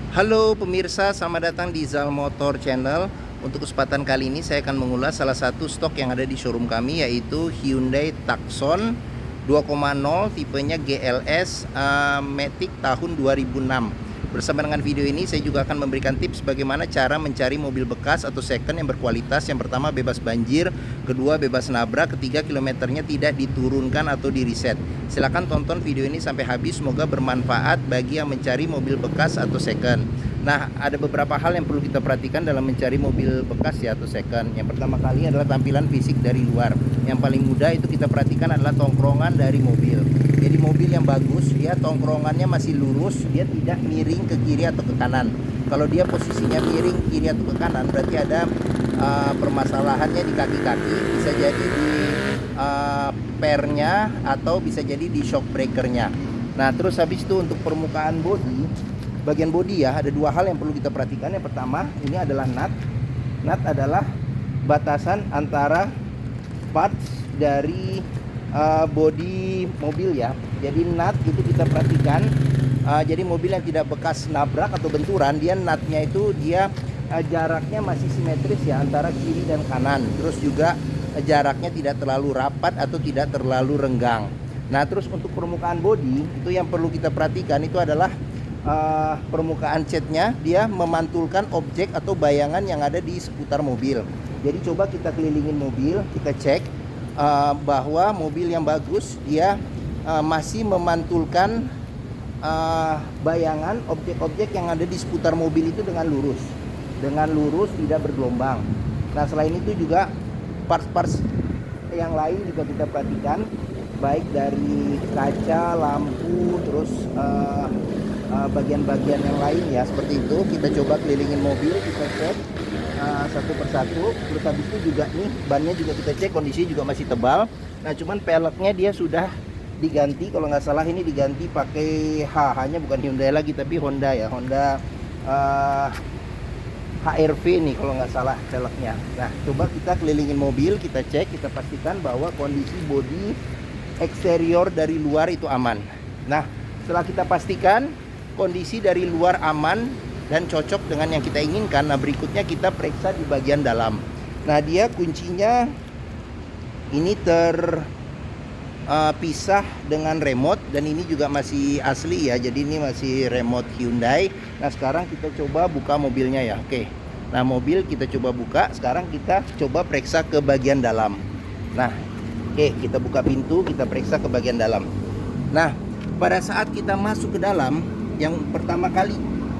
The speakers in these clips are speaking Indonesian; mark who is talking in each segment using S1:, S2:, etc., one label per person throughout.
S1: Halo pemirsa, selamat datang di Zal Motor Channel. Untuk kesempatan kali ini saya akan mengulas salah satu stok yang ada di showroom kami, yaitu Hyundai Tucson 2.0 tipenya GLS Matic tahun 2006. Bersama dengan video ini saya juga akan memberikan tips bagaimana cara mencari mobil bekas atau second yang berkualitas. Yang pertama, bebas banjir; kedua, bebas nabrak; ketiga, kilometernya tidak diturunkan atau di reset. Silahkan tonton video ini sampai habis, semoga bermanfaat bagi yang mencari mobil bekas atau second. Nah, ada beberapa hal yang perlu kita perhatikan dalam mencari mobil bekas ya atau second. Yang pertama kali adalah tampilan fisik dari luar. Yang paling mudah itu kita perhatikan adalah tongkrongan dari mobil. Jadi mobil yang bagus, dia tongkrongannya masih lurus, dia tidak miring ke kiri atau ke kanan. Kalau dia posisinya miring kiri atau ke kanan, berarti ada permasalahannya di kaki-kaki. Bisa jadi di pernya atau bisa jadi di shock breakernya. Nah, terus habis itu untuk permukaan bodi, bagian bodi ya, ada dua hal yang perlu kita perhatikan. Yang pertama, ini adalah nut. Nut adalah batasan antara parts dari bodi mobil ya. Jadi nut itu kita perhatikan. Jadi mobil yang tidak bekas nabrak atau benturan, dia nutnya itu dia jaraknya masih simetris ya antara kiri dan kanan. Terus juga jaraknya tidak terlalu rapat atau tidak terlalu renggang. Nah, terus untuk permukaan bodi itu yang perlu kita perhatikan itu adalah permukaan catnya, dia memantulkan objek atau bayangan yang ada di seputar mobil. Jadi coba kita kelilingin mobil, kita cek bahwa mobil yang bagus dia masih memantulkan bayangan objek-objek yang ada di seputar mobil itu dengan lurus, tidak bergelombang. Nah, selain itu juga parts-parts yang lain juga kita perhatikan, baik dari kaca, lampu, terus bagian-bagian yang lain ya, seperti itu. Kita coba kelilingin mobil, kita cek satu persatu. Terus habis itu juga nih bannya juga kita cek, kondisi juga masih tebal. Nah, cuman peleknya dia sudah diganti, kalau nggak salah ini diganti pakai HH-nya bukan Hyundai lagi tapi Honda ya, Honda HR-V nih kalau nggak salah peleknya. Nah, coba kita kelilingin mobil, kita cek, kita pastikan bahwa kondisi bodi eksterior dari luar itu aman. Nah, setelah kita pastikan kondisi dari luar aman dan cocok dengan yang kita inginkan, nah berikutnya kita periksa di bagian dalam. Nah, dia kuncinya ini pisah dengan remote, dan ini juga masih asli ya, jadi ini masih remote Hyundai. Nah, sekarang kita coba buka mobilnya ya. Oke, nah mobil kita coba buka. Sekarang kita coba periksa ke bagian dalam. Nah, oke, kita buka pintu, kita periksa ke bagian dalam. Nah, pada saat kita masuk ke dalam, yang pertama kali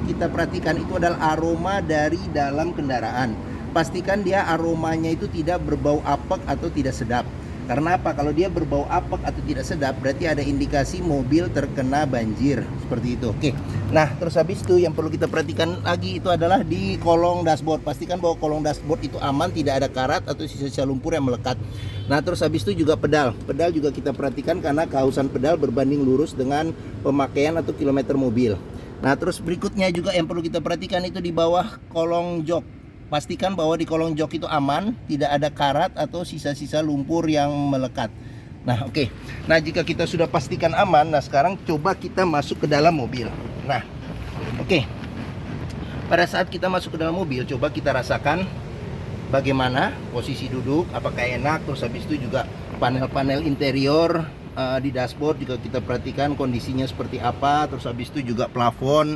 S1: kita perhatikan itu adalah aroma dari dalam kendaraan. Pastikan dia aromanya itu tidak berbau apek atau tidak sedap. Karena apa? Kalau dia berbau apek atau tidak sedap, berarti ada indikasi mobil terkena banjir, seperti itu. Oke. Nah, terus habis itu yang perlu kita perhatikan lagi itu adalah di kolong dashboard. Pastikan bahwa kolong dashboard itu aman, tidak ada karat atau sisa-sisa lumpur yang melekat. Nah, terus habis itu juga pedal. Pedal juga kita perhatikan karena kehausan pedal berbanding lurus dengan pemakaian atau kilometer mobil. Nah, terus berikutnya juga yang perlu kita perhatikan itu di bawah kolong jok. Pastikan bahwa di kolong jok itu aman, tidak ada karat atau sisa-sisa lumpur yang melekat. Nah, oke. Nah, jika kita sudah pastikan aman, nah sekarang coba kita masuk ke dalam mobil. Nah, oke. Pada saat kita masuk ke dalam mobil, coba kita rasakan bagaimana posisi duduk, apakah enak. Terus habis itu juga panel-panel interior di dashboard juga kita perhatikan kondisinya seperti apa. Terus habis itu juga plafon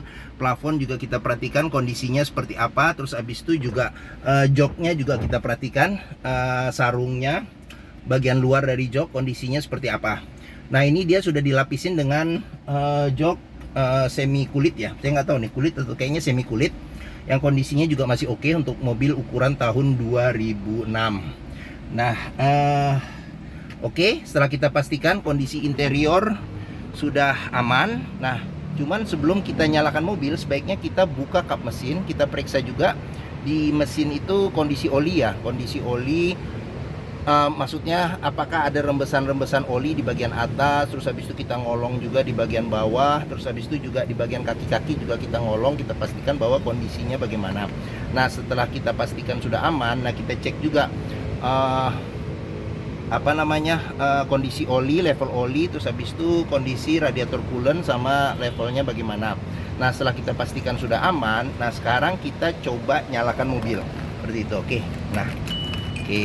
S1: juga kita perhatikan kondisinya seperti apa. Terus habis itu juga joknya juga kita perhatikan, sarungnya, bagian luar dari jok kondisinya seperti apa. Nah, ini dia sudah dilapisin dengan jok semi kulit ya, saya nggak tahu nih kulit atau kayaknya semi kulit, yang kondisinya juga masih oke untuk mobil ukuran tahun 2006. Nah, oke, setelah kita pastikan kondisi interior sudah aman. Nah, cuman sebelum kita nyalakan mobil, sebaiknya kita buka kap mesin. Kita periksa juga di mesin itu kondisi oli ya. Kondisi oli, maksudnya apakah ada rembesan-rembesan oli di bagian atas. Terus habis itu kita ngolong juga di bagian bawah. Terus habis itu juga di bagian kaki-kaki juga kita ngolong. Kita pastikan bahwa kondisinya bagaimana. Nah, setelah kita pastikan sudah aman, nah kita cek juga kondisi oli, level oli, terus habis itu kondisi radiator coolant sama levelnya bagaimana. Nah, setelah kita pastikan sudah aman, nah sekarang kita coba nyalakan mobil seperti itu. Oke. Nah, oke.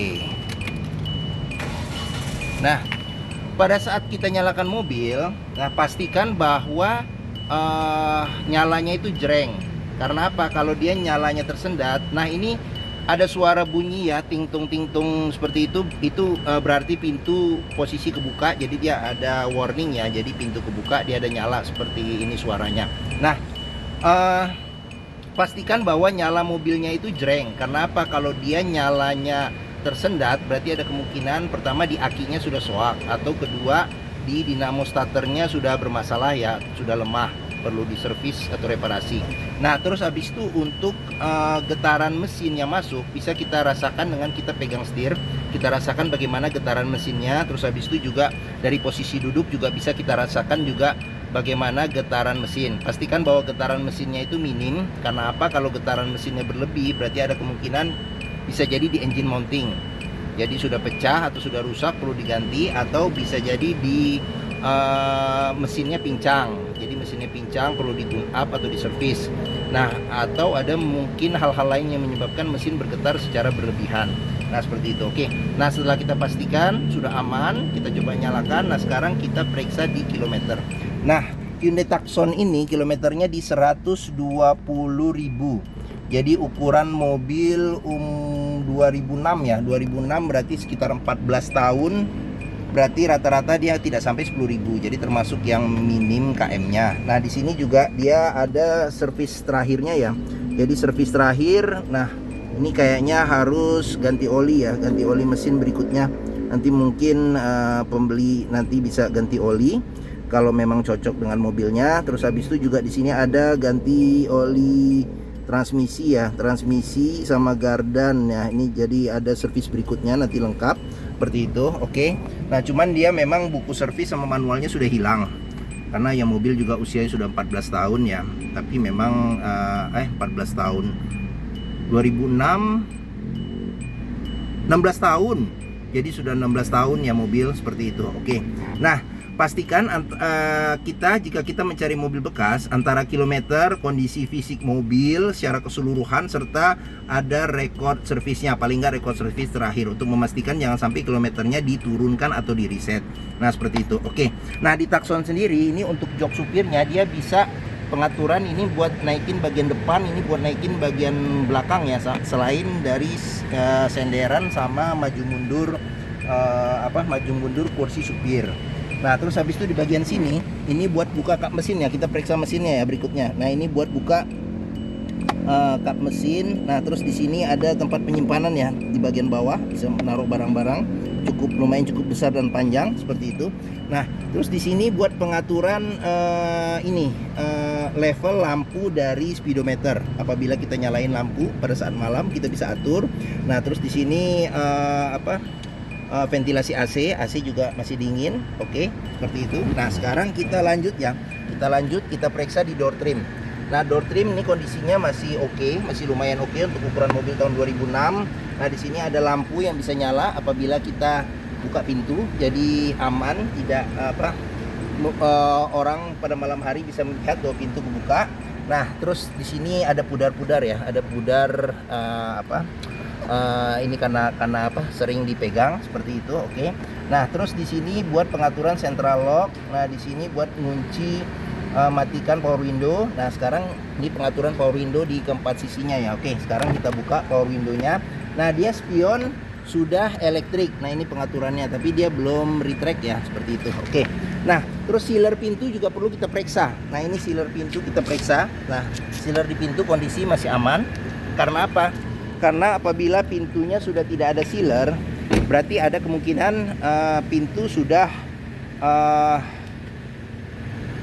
S1: Nah, pada saat kita nyalakan mobil, nah pastikan bahwa nyalanya itu jreng. Karena apa? Kalau dia nyalanya tersendat, nah ini ada suara bunyi ya, tingtung tingtung seperti itu berarti pintu posisi kebuka, jadi dia ada warning ya, jadi pintu kebuka, dia ada nyala seperti ini suaranya. Nah, pastikan bahwa nyala mobilnya itu jreng. Karena apa? Kalau dia nyalanya tersendat, berarti ada kemungkinan pertama di akinya sudah soak, atau kedua di dinamo starternya sudah bermasalah ya, sudah lemah, perlu diservis atau reparasi. Nah, terus habis itu untuk getaran mesin yang masuk bisa kita rasakan dengan kita pegang setir, kita rasakan bagaimana getaran mesinnya. Terus habis itu juga dari posisi duduk juga bisa kita rasakan juga bagaimana getaran mesin. Pastikan bahwa getaran mesinnya itu minim. Karena apa? Kalau getaran mesinnya berlebih berarti ada kemungkinan bisa jadi di engine mounting, jadi sudah pecah atau sudah rusak, perlu diganti. Atau bisa jadi di mesinnya pincang, jadi mesinnya pincang, perlu di tune up atau diservis. Nah, atau ada mungkin hal-hal lain yang menyebabkan mesin bergetar secara berlebihan. Nah, seperti itu. Oke. Nah, setelah kita pastikan sudah aman, kita coba nyalakan. Nah, sekarang kita periksa di kilometer. Nah, Hyundai Tucson ini kilometernya di 120.000. Jadi ukuran mobil 2006 ya, 2006 berarti sekitar 14 tahun. Berarti rata-rata dia tidak sampai 10.000. Jadi termasuk yang minim KM-nya. Nah, di sini juga dia ada servis terakhirnya ya. Jadi servis terakhir. Nah, ini kayaknya harus ganti oli ya, ganti oli mesin berikutnya. Nanti mungkin pembeli nanti bisa ganti oli kalau memang cocok dengan mobilnya. Terus habis itu juga di sini ada ganti oli transmisi ya, transmisi sama gardan ya. Ini jadi ada servis berikutnya nanti lengkap seperti itu. Oke. Nah, cuman dia memang buku servis sama manualnya sudah hilang karena yang mobil juga usianya sudah 14 tahun ya. Tapi memang 14 tahun 2006 16 tahun. Jadi sudah 16 tahun ya mobil seperti itu. Oke. Nah, pastikan jika kita mencari mobil bekas, antara kilometer, kondisi fisik mobil secara keseluruhan, serta ada rekod servisnya, paling nggak rekod servis terakhir, untuk memastikan jangan sampai kilometernya diturunkan atau di reset. Nah, seperti itu. Oke. Nah, di Tucson sendiri ini untuk jok supirnya dia bisa pengaturan ini buat naikin bagian depan, ini buat naikin bagian belakang ya, selain dari senderan sama maju mundur maju mundur kursi supir. Nah, terus habis itu di bagian sini ini buat buka kap mesin ya. Kita periksa mesinnya ya berikutnya. Nah, ini buat buka kap mesin. Nah, terus di sini ada tempat penyimpanan ya di bagian bawah, bisa menaruh barang-barang, lumayan cukup besar dan panjang seperti itu. Nah, terus di sini buat pengaturan level lampu dari speedometer. Apabila kita nyalain lampu pada saat malam kita bisa atur. Nah, terus di sini ventilasi AC juga masih dingin. Oke, seperti itu. Nah, sekarang kita lanjut ya. Kita periksa di door trim. Nah, door trim ini kondisinya masih oke, masih lumayan oke untuk ukuran mobil tahun 2006. Nah, di sini ada lampu yang bisa nyala apabila kita buka pintu, jadi aman, tidak orang pada malam hari bisa melihat bahwa pintu kebuka. Nah, terus di sini ada pudar-pudar ya, ada pudar ini karena sering dipegang seperti itu. Oke. Nah, terus di sini buat pengaturan central lock. Nah, di sini buat ngunci matikan power window. Nah, sekarang ini pengaturan power window di keempat sisinya ya. Oke, sekarang kita buka power windownya. Nah, dia spion sudah elektrik. Nah, ini pengaturannya, tapi dia belum retract ya, seperti itu. Oke. Nah, terus sealer pintu juga perlu kita periksa. Nah, ini sealer pintu kita periksa. Nah, sealer di pintu kondisi masih aman. Karena apa? Karena apabila pintunya sudah tidak ada sealer, berarti ada kemungkinan pintu sudah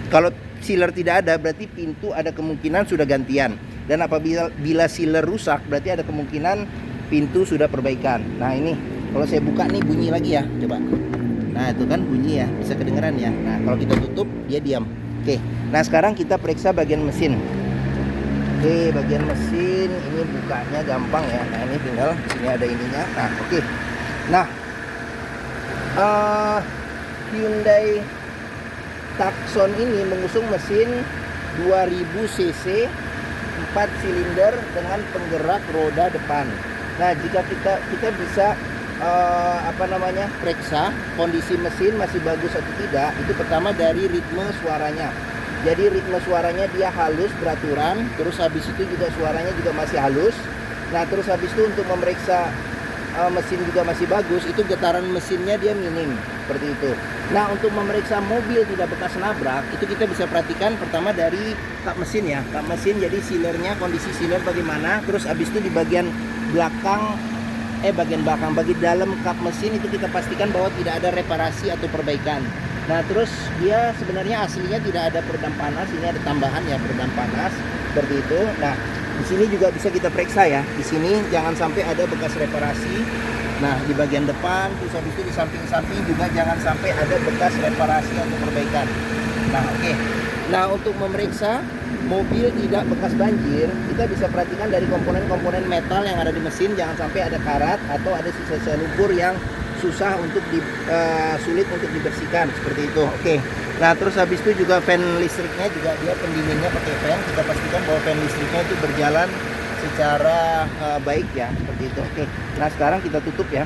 S1: kalau sealer tidak ada, berarti pintu ada kemungkinan sudah gantian. Dan apabila sealer rusak, berarti ada kemungkinan pintu sudah perbaikan. Nah, ini kalau saya buka nih bunyi lagi ya, coba. Nah, itu kan bunyi ya, bisa kedengeran ya. Nah, kalau kita tutup dia diam. Oke. Nah, sekarang kita periksa bagian mesin. Oke, bagian mesin ini bukanya gampang ya. Nah, ini tinggal sini ada ininya. Nah, oke. Nah, Hyundai Tucson ini mengusung mesin 2000 cc 4 silinder dengan penggerak roda depan. Nah, jika kita bisa periksa kondisi mesin masih bagus atau tidak, itu pertama dari ritme suaranya. Jadi ritme suaranya dia halus, beraturan, terus habis itu juga suaranya juga masih halus. Nah, terus habis itu untuk memeriksa mesin juga masih bagus, itu getaran mesinnya dia minim, seperti itu. Nah, untuk memeriksa mobil tidak bekas nabrak, itu kita bisa perhatikan pertama dari kap mesin ya. Kap mesin, jadi sealernya, kondisi sealer bagaimana. Terus habis itu di bagian belakang, bagi dalam kap mesin itu kita pastikan bahwa tidak ada reparasi atau perbaikan. Nah, terus dia sebenarnya aslinya tidak ada peredam panas, ini ada tambahan ya peredam panas, seperti itu. Nah, di sini juga bisa kita periksa ya. Di sini jangan sampai ada bekas reparasi. Nah, di bagian depan, terus habis itu di samping-samping juga jangan sampai ada bekas reparasi atau perbaikan. Nah, oke. Nah, untuk memeriksa mobil tidak bekas banjir, kita bisa perhatikan dari komponen-komponen metal yang ada di mesin, jangan sampai ada karat atau ada sisa-sisa lumpur yang susah untuk sulit untuk dibersihkan, seperti itu. Oke. Nah, terus habis itu juga fan listriknya juga dia pendinginnya pakai fan. Kita pastikan bahwa fan listriknya itu berjalan secara baik ya, seperti itu. Oke. Nah, sekarang kita tutup ya.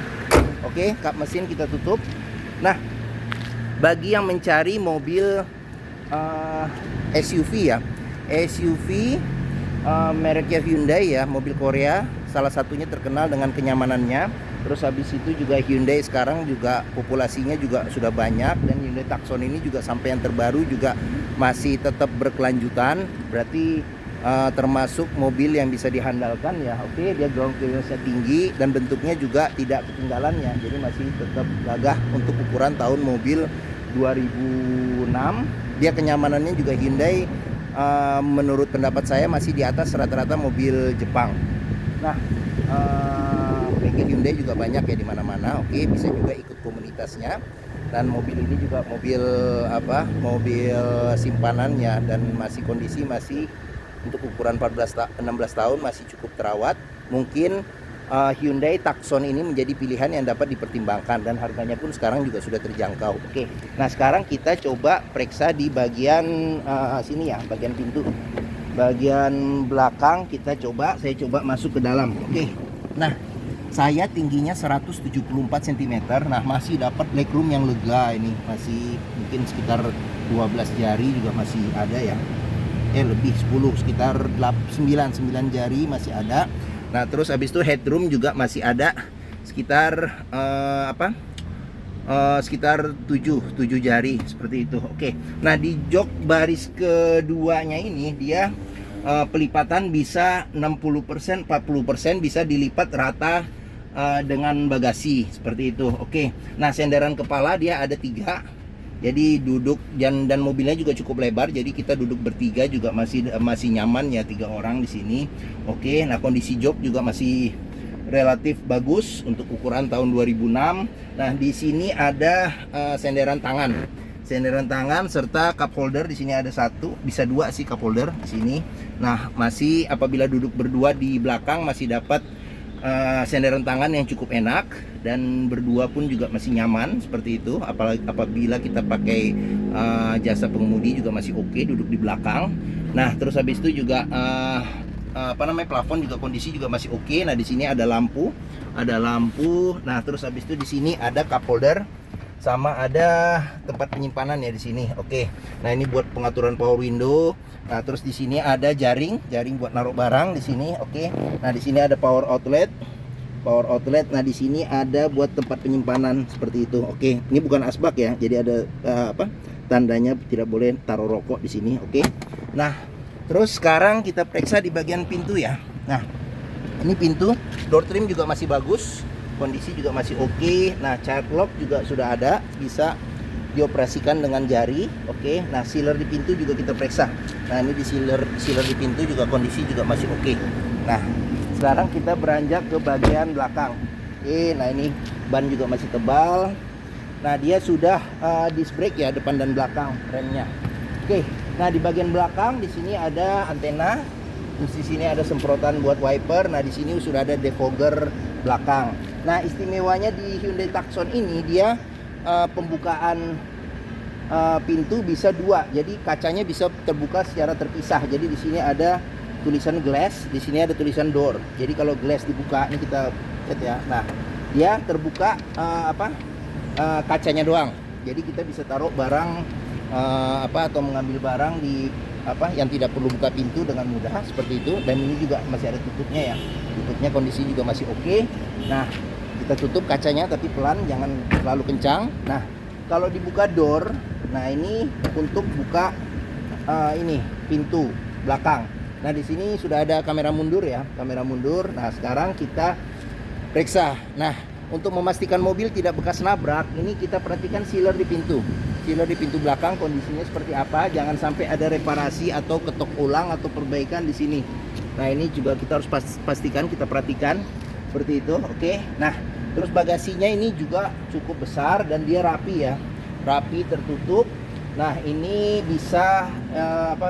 S1: Oke, kap mesin kita tutup. Nah, bagi yang mencari mobil SUV ya, SUV mereknya Hyundai ya, mobil Korea, salah satunya terkenal dengan kenyamanannya. Terus habis itu juga Hyundai sekarang juga populasinya juga sudah banyak, dan Hyundai Tucson ini juga sampai yang terbaru juga masih tetap berkelanjutan. Berarti termasuk mobil yang bisa dihandalkan ya. Oke, dia ground clearance-nya tinggi dan bentuknya juga tidak ketinggalan ya. Jadi masih tetap gagah untuk ukuran tahun mobil 2006. Dia kenyamanannya juga Hyundai menurut pendapat saya masih di atas rata-rata mobil Jepang. Nah, bengkel Hyundai juga banyak ya di mana-mana. Oke, bisa juga ikut komunitasnya. Dan mobil ini juga mobil mobil simpanannya, dan masih kondisi masih untuk ukuran 16 tahun masih cukup terawat. Mungkin Hyundai Tucson ini menjadi pilihan yang dapat dipertimbangkan, dan harganya pun sekarang juga sudah terjangkau. Oke. Nah, sekarang kita coba periksa di bagian sini ya, bagian pintu. Bagian belakang saya coba masuk ke dalam. Oke. Nah, saya tingginya 174 cm. Nah, masih dapat legroom yang lega ini. Masih mungkin sekitar 12 jari juga masih ada ya. Lebih 10, sekitar 9 jari masih ada. Nah, terus habis itu headroom juga masih ada sekitar sekitar 7 jari seperti itu. Oke. Nah, di jok baris keduanya ini dia pelipatan bisa 60%, 40% bisa dilipat rata dengan bagasi seperti itu. Oke. Nah, senderan kepala dia ada 3. Jadi duduk dan mobilnya juga cukup lebar, jadi kita duduk bertiga juga masih nyaman ya, 3 orang di sini. Oke. Nah, kondisi jok juga masih relatif bagus untuk ukuran tahun 2006. Nah, di sini ada senderan tangan serta cup holder. Di sini ada 1, bisa 2 sih cup holder di sini. Nah, masih apabila duduk berdua di belakang masih dapat senderan tangan yang cukup enak, dan berdua pun juga masih nyaman seperti itu. Apalagi apabila kita pakai jasa pengemudi juga masih oke duduk di belakang. Nah, terus habis itu juga plafon juga kondisi juga masih oke. Nah, di sini ada lampu. Nah, terus habis itu di sini ada cup holder sama ada tempat penyimpanan ya di sini. Oke. Nah, ini buat pengaturan power window. Nah, terus di sini ada jaring buat naruh barang di sini. Oke. Nah, di sini ada power outlet. Nah, di sini ada buat tempat penyimpanan seperti itu. Oke. Ini bukan asbak ya. Jadi ada tandanya tidak boleh taruh rokok di sini. Oke. Nah, terus sekarang kita periksa di bagian pintu ya. Nah, ini pintu, door trim juga masih bagus, kondisi juga masih oke. Nah, child lock juga sudah ada, bisa dioperasikan dengan jari. Oke. Nah, sealer di pintu juga kita periksa. Nah, ini di sealer di pintu juga kondisi juga masih oke. Nah, sekarang kita beranjak ke bagian belakang. Oke. Nah, ini ban juga masih tebal. Nah, dia sudah disc brake ya, depan dan belakang remnya. Oke. Nah, di bagian belakang di sini ada antena. Terus di sini ada semprotan buat wiper. Nah, di sini sudah ada defogger belakang. Nah, istimewanya di Hyundai Tucson ini dia pembukaan pintu bisa dua, jadi kacanya bisa terbuka secara terpisah. Jadi di sini ada tulisan glass, di sini ada tulisan door. Jadi kalau glass dibuka, ini kita lihat ya. Nah, dia terbuka kacanya doang. Jadi kita bisa taruh barang atau mengambil barang di yang tidak perlu buka pintu dengan mudah seperti itu. Dan ini juga masih ada tutupnya ya. Tutupnya kondisi juga masih oke. Nah, kita tutup kacanya tapi pelan, jangan terlalu kencang. Nah, kalau dibuka door, nah ini untuk buka ini pintu belakang. Nah, di sini sudah ada kamera mundur ya, kamera mundur. Nah, sekarang kita periksa. Nah, untuk memastikan mobil tidak bekas nabrak, ini kita perhatikan sealer di pintu. Sealer di pintu belakang kondisinya seperti apa? Jangan sampai ada reparasi atau ketok ulang atau perbaikan di sini. Nah, ini juga kita harus pastikan, kita perhatikan seperti itu. Oke. Nah, terus bagasinya ini juga cukup besar dan dia rapi ya. Rapi, tertutup. Nah, ini bisa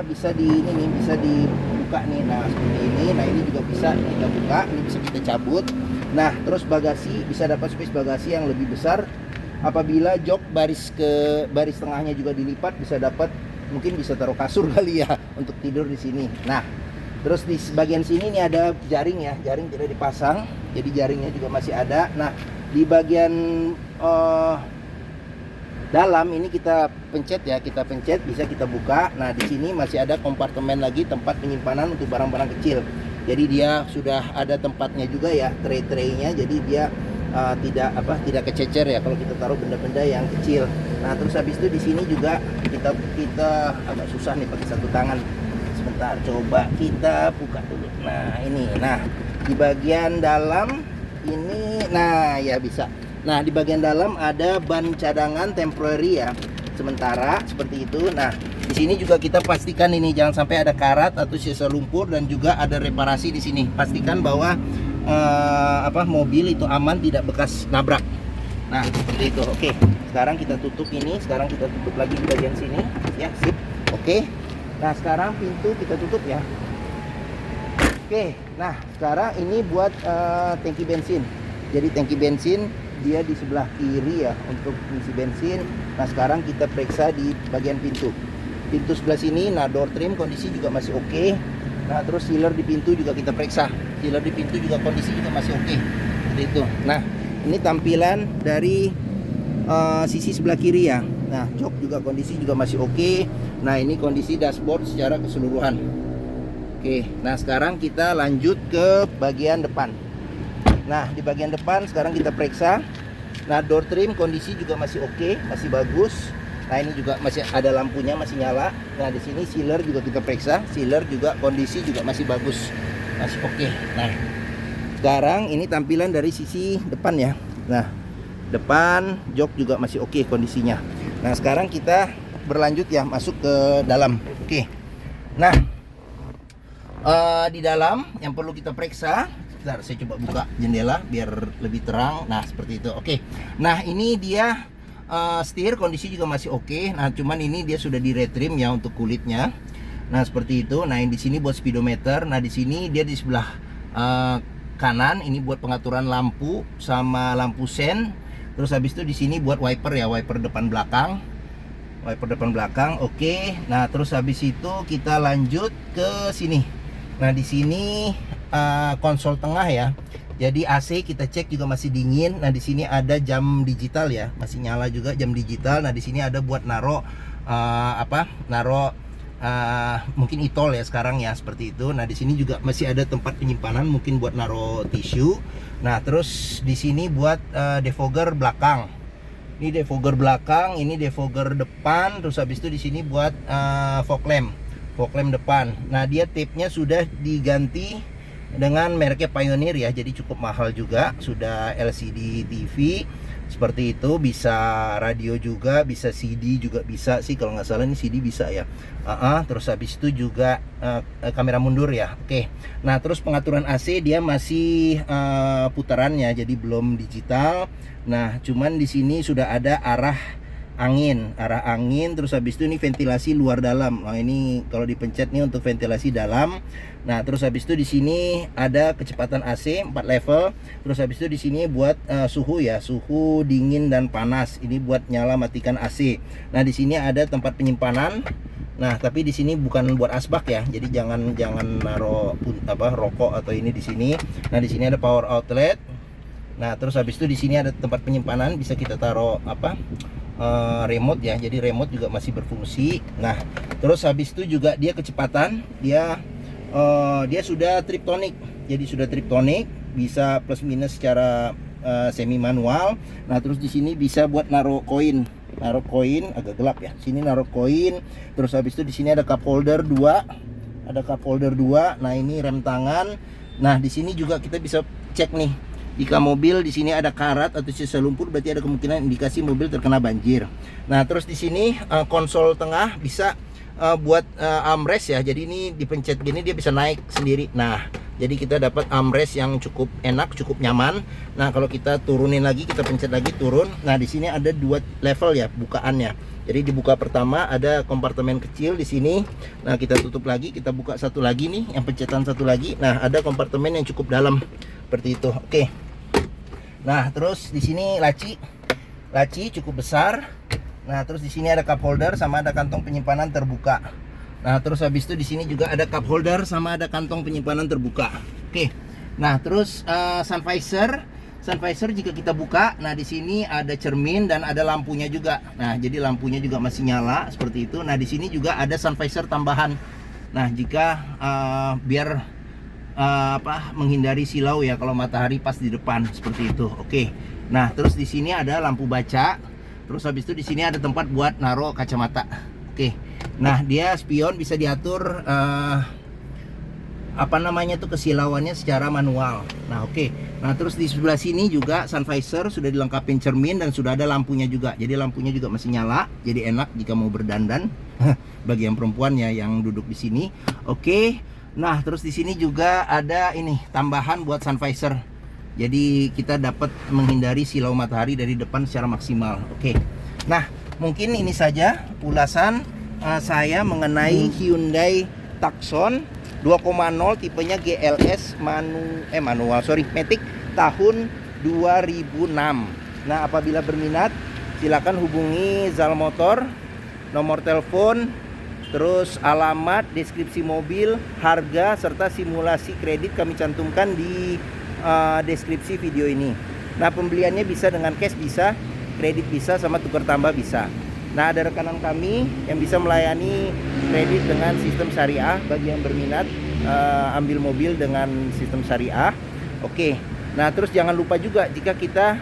S1: bisa dibuka nih. Nah, seperti ini. Nah, ini juga bisa kita buka, ini bisa kita cabut. Nah, terus bagasi bisa dapat space bagasi yang lebih besar. Apabila jok baris tengahnya juga dilipat, bisa dapat, mungkin bisa taruh kasur kali ya untuk tidur di sini. Nah, terus di bagian sini ini ada jaring ya, jaring tidak dipasang, jadi jaringnya juga masih ada. Nah, di bagian dalam ini kita pencet ya, kita pencet bisa kita buka. Nah, di sini masih ada kompartemen lagi, tempat penyimpanan untuk barang-barang kecil. Jadi dia sudah ada tempatnya juga ya, tray-traynya. Jadi dia tidak kececer ya kalau kita taruh benda-benda yang kecil. Nah, terus habis itu di sini juga kita agak susah nih pakai satu tangan. Sebentar, coba kita buka dulu. Nah, ini. Nah, di bagian dalam ini, nah ya bisa. Nah, di bagian dalam ada ban cadangan temporary ya, sementara seperti itu. Nah, di sini juga kita pastikan ini jangan sampai ada karat atau sisa lumpur, dan juga ada reparasi di sini. Pastikan bahwa mobil itu aman, tidak bekas nabrak. Nah, seperti itu. Oke. Sekarang kita tutup ini, sekarang kita tutup lagi di bagian sini. Ya, sip. Oke. Nah, sekarang pintu kita tutup ya. Oke. Nah, sekarang ini buat tangki bensin. Jadi tangki bensin dia di sebelah kiri ya untuk isi bensin. Nah, sekarang kita periksa di bagian pintu. Pintu sebelah sini, nah door trim kondisi juga masih oke. Nah, terus sealer di pintu juga kita periksa. Sealer di pintu juga kondisi juga masih oke. Seperti itu. Nah, ini tampilan dari sisi sebelah kiri ya. Nah, jok juga kondisi juga masih oke. Nah, ini kondisi dashboard secara keseluruhan. Oke. Nah, sekarang kita lanjut ke bagian depan. Nah, di bagian depan sekarang kita periksa. Nah, door trim kondisi juga masih oke, masih bagus. Nah, ini juga masih ada lampunya, masih nyala. Nah, di sini sealer juga kita periksa. Sealer juga kondisi juga masih bagus, masih oke. Nah, sekarang ini tampilan dari sisi depan ya. Nah, depan jok juga masih oke kondisinya. Nah, sekarang kita berlanjut ya, masuk ke dalam. Oke. Nah, di dalam yang perlu kita periksa. Bentar, saya coba buka jendela biar lebih terang. Nah, seperti itu. Oke. Nah, ini dia setir kondisi juga masih oke. Nah, cuman ini dia sudah di retrim ya untuk kulitnya. Nah, seperti itu. Nah, yang di sini buat speedometer. Nah, di sini dia di sebelah kanan ini buat pengaturan lampu sama lampu sen. Terus habis itu di sini buat wiper ya, wiper depan belakang. Wiper depan belakang. Oke. Nah, terus habis itu kita lanjut ke sini. Nah, di sini konsol tengah ya. Jadi AC kita cek juga masih dingin. Nah, di sini ada jam digital ya, masih nyala juga jam digital. Nah, di sini ada buat naro mungkin e-tol ya sekarang ya, seperti itu. Nah, di sini juga masih ada tempat penyimpanan, mungkin buat naro tisu. Nah, terus di sini buat defogger belakang. Ini defogger belakang, ini defogger depan. Terus habis itu di sini buat fog lamp depan. Nah, dia tape-nya sudah diganti dengan mereknya Pioneer ya, jadi cukup mahal juga. Sudah LCD TV seperti itu, bisa radio juga, bisa CD juga bisa sih kalau nggak salah, ini CD bisa ya. Terus habis itu juga kamera mundur ya. Oke. Nah, terus pengaturan AC dia masih putarannya, jadi belum digital. Nah, cuman di sini sudah ada arah arah angin. Terus habis itu ini ventilasi luar dalam. Nah, ini kalau dipencet nih untuk ventilasi dalam. Nah, terus habis itu di sini ada kecepatan AC 4 level. Terus habis itu di sini buat suhu ya, suhu dingin dan panas. Ini buat nyala matikan AC. Nah, di sini ada tempat penyimpanan. Nah, tapi di sini bukan buat asbak ya. Jadi jangan naruh rokok atau ini di sini. Nah, di sini ada power outlet. Nah, terus habis itu di sini ada tempat penyimpanan, bisa kita taruh remote ya. Jadi remote juga masih berfungsi. Nah, terus habis itu juga dia kecepatan, dia sudah triptonic. Jadi sudah triptonic, bisa plus minus secara semi manual. Nah, terus di sini bisa buat naruh koin agak gelap ya. Sini naruh koin. Terus habis itu di sini ada cup holder 2. Nah, ini rem tangan. Nah, di sini juga kita bisa cek nih. Jika mobil di sini ada karat atau sisa lumpur, berarti ada kemungkinan indikasi mobil terkena banjir. Nah, terus di sini konsol tengah bisa buat armrest ya. Jadi ini dipencet gini dia bisa naik sendiri. Nah, jadi kita dapat armrest yang cukup enak, cukup nyaman. Nah, kalau kita turunin lagi, kita pencet lagi turun. Nah, di sini ada 2 level ya bukaannya. Jadi dibuka pertama ada kompartemen kecil di sini. Nah, kita tutup lagi, kita buka satu lagi nih, yang pencetan satu lagi. Nah, ada kompartemen yang cukup dalam seperti itu. Oke. Nah, terus di sini laci cukup besar. Nah, terus di sini ada cup holder sama ada kantong penyimpanan terbuka. Nah, terus habis itu di sini juga ada cup holder sama ada kantong penyimpanan terbuka. Oke. Nah, terus sun visor jika kita buka, nah di sini ada cermin dan ada lampunya juga. Nah, jadi lampunya juga masih nyala seperti itu. Nah, di sini juga ada sun visor tambahan. Nah, jika biar menghindari silau ya kalau matahari pas di depan seperti itu. Oke. Nah, terus di sini ada lampu baca. Terus habis itu di sini ada tempat buat naruh kacamata. Oke. Nah, dia spion bisa diatur kesilauannya secara manual. Nah, oke. Nah, terus di sebelah sini juga sun visor sudah dilengkapi cermin dan sudah ada lampunya juga. Jadi lampunya juga masih nyala. Jadi enak jika mau berdandan bagi yang perempuan ya yang duduk di sini. Oke. Nah, terus di sini juga ada ini tambahan buat sun visor. Jadi kita dapat menghindari silau matahari dari depan secara maksimal. Oke. Nah, mungkin ini saja ulasan saya mengenai Hyundai Tucson 2.0 tipenya GLS Matic tahun 2006. Nah, apabila berminat silakan hubungi Zal Motor, nomor telepon, terus alamat, deskripsi mobil, harga, serta simulasi kredit kami cantumkan di deskripsi video ini. Nah, pembeliannya bisa dengan cash bisa, kredit bisa, sama tukar tambah bisa. Nah, ada rekanan kami yang bisa melayani kredit dengan sistem syariah bagi yang berminat ambil mobil dengan sistem syariah. Oke. Nah, terus jangan lupa juga jika kita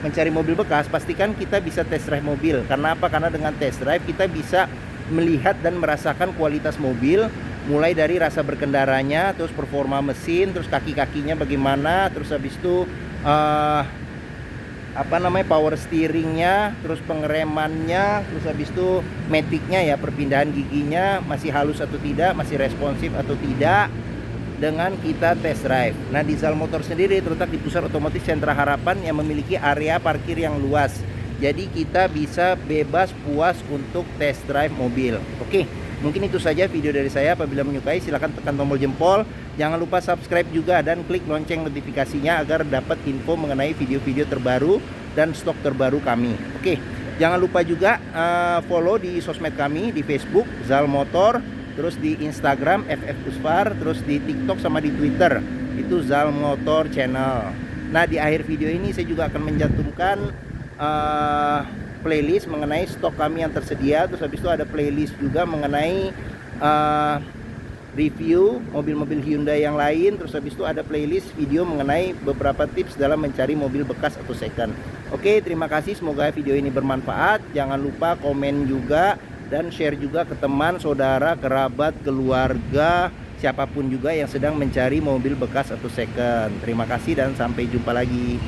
S1: mencari mobil bekas, pastikan kita bisa test drive mobil. Karena apa? Karena dengan test drive kita bisa melihat dan merasakan kualitas mobil, mulai dari rasa berkendaranya, terus performa mesin, terus kaki-kakinya bagaimana, terus habis itu power steeringnya, terus pengeremannya, terus habis itu maticnya ya, perpindahan giginya masih halus atau tidak, masih responsif atau tidak, dengan kita test drive. Nah, di Zal Motor sendiri terletak di Pusat Otomotif Sentra Harapan yang memiliki area parkir yang luas. Jadi kita bisa bebas puas untuk test drive mobil. Oke, mungkin itu saja video dari saya. Apabila menyukai silahkan tekan tombol jempol. Jangan lupa subscribe juga dan klik lonceng notifikasinya agar dapat info mengenai video-video terbaru dan stok terbaru kami. Oke, jangan lupa juga follow di sosmed kami, di Facebook Zal Motor, terus di Instagram FF Usfar, terus di TikTok sama di Twitter itu Zal Motor Channel. Nah, di akhir video ini saya juga akan mencantumkan playlist mengenai stok kami yang tersedia. Terus habis itu ada playlist juga mengenai review mobil-mobil Hyundai yang lain. Terus habis itu ada playlist video mengenai beberapa tips dalam mencari mobil bekas atau second. Oke, terima kasih, semoga video ini bermanfaat. Jangan lupa komen juga dan share juga ke teman, saudara, kerabat, keluarga, siapapun juga yang sedang mencari mobil bekas atau second. Terima kasih dan sampai jumpa lagi.